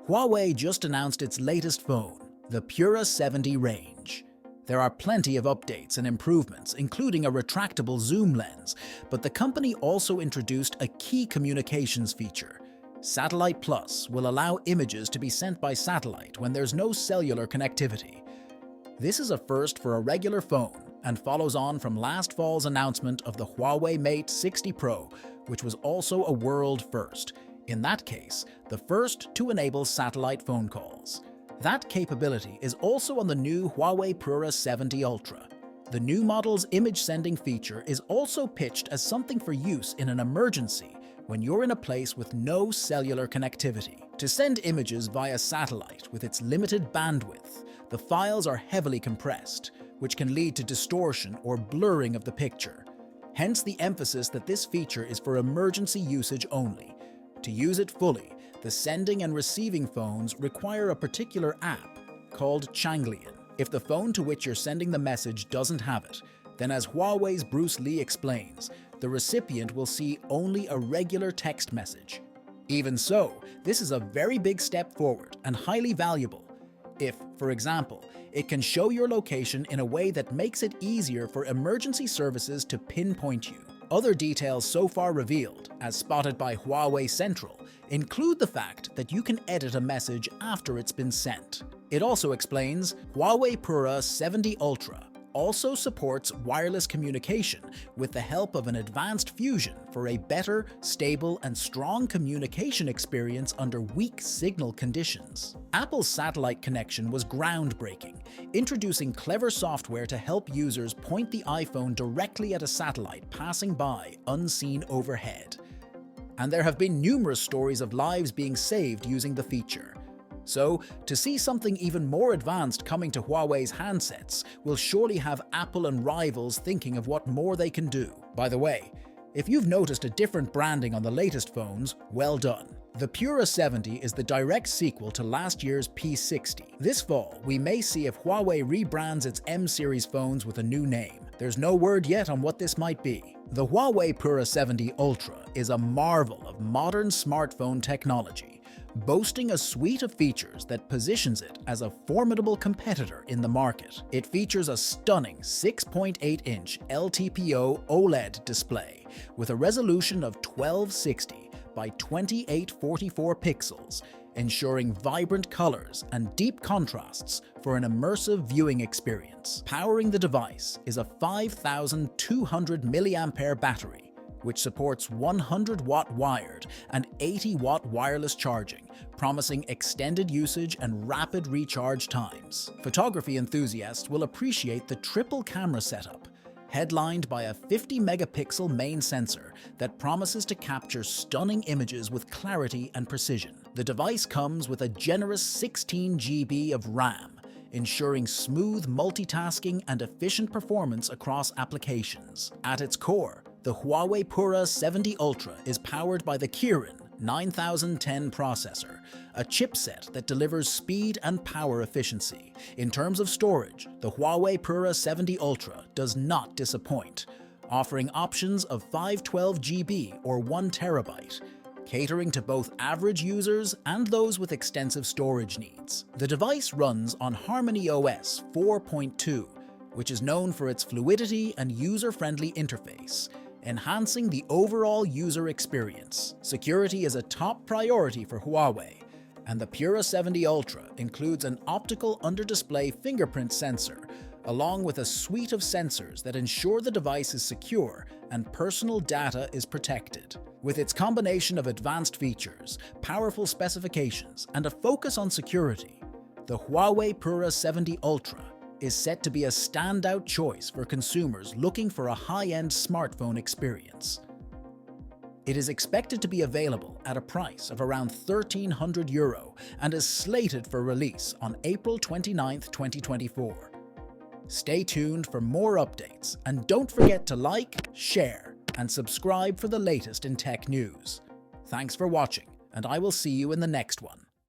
Huawei just announced its latest phone, the Pura 70 range. There are plenty of updates and improvements, including a retractable zoom lens, but the company also introduced a key communications feature. Satellite Plus will allow images to be sent by satellite when there's no cellular connectivity. This is a first for a regular phone and follows on from last fall's announcement of the Huawei Mate 60 Pro, which was also a world first. In that case, the first to enable satellite phone calls. That capability is also on the new Huawei Pura 70 Ultra. The new model's image-sending feature is also pitched as something for use in an emergency when you're in a place with no cellular connectivity. To send images via satellite with its limited bandwidth, the files are heavily compressed, which can lead to distortion or blurring of the picture. Hence the emphasis that this feature is for emergency usage only. To use it fully, the sending and receiving phones require a particular app called Changlian. If the phone to which you're sending the message doesn't have it, then as Huawei's Bruce Lee explains, the recipient will see only a regular text message. Even so, this is a very big step forward and highly valuable. If, for example, it can show your location in a way that makes it easier for emergency services to pinpoint you. Other details so far revealed, as spotted by Huawei Central, include the fact that you can edit a message after it's been sent. It also explains Huawei Pura 70 Ultra also supports wireless communication with the help of an advanced fusion for a better, stable, and strong communication experience under weak signal conditions. Apple's satellite connection was groundbreaking, introducing clever software to help users point the iPhone directly at a satellite passing by unseen overhead. And there have been numerous stories of lives being saved using the feature. So, to see something even more advanced coming to Huawei's handsets will surely have Apple and rivals thinking of what more they can do. By the way, if you've noticed a different branding on the latest phones, well done. The Pura 70 is the direct sequel to last year's P60. This fall, we may see if Huawei rebrands its M-series phones with a new name. There's no word yet on what this might be. The Huawei Pura 70 Ultra is a marvel of modern smartphone technology, boasting a suite of features that positions it as a formidable competitor in the market. It features a stunning 6.8-inch LTPO OLED display with a resolution of 1260 by 2844 pixels, ensuring vibrant colors and deep contrasts for an immersive viewing experience. Powering the device is a 5,200 mAh battery, which supports 100-watt wired and 80-watt wireless charging, promising extended usage and rapid recharge times. Photography enthusiasts will appreciate the triple camera setup, headlined by a 50-megapixel main sensor that promises to capture stunning images with clarity and precision. The device comes with a generous 16 GB of RAM, ensuring smooth multitasking and efficient performance across applications. At its core, the Huawei Pura 70 Ultra is powered by the Kirin 9010 processor, a chipset that delivers speed and power efficiency. In terms of storage, the Huawei Pura 70 Ultra does not disappoint, offering options of 512 GB or 1 TB, catering to both average users and those with extensive storage needs. The device runs on Harmony OS 4.2, which is known for its fluidity and user-friendly interface, enhancing the overall user experience. Security is a top priority for Huawei, and the Pura 70 Ultra includes an optical under-display fingerprint sensor, along with a suite of sensors that ensure the device is secure and personal data is protected. With its combination of advanced features, powerful specifications, and a focus on security, the Huawei Pura 70 Ultra is set to be a standout choice for consumers looking for a high-end smartphone experience. It is expected to be available at a price of around €1,300 and is slated for release on April 29, 2024. Stay tuned for more updates, and don't forget to like, share, and subscribe for the latest in tech news. Thanks for watching, and I will see you in the next one.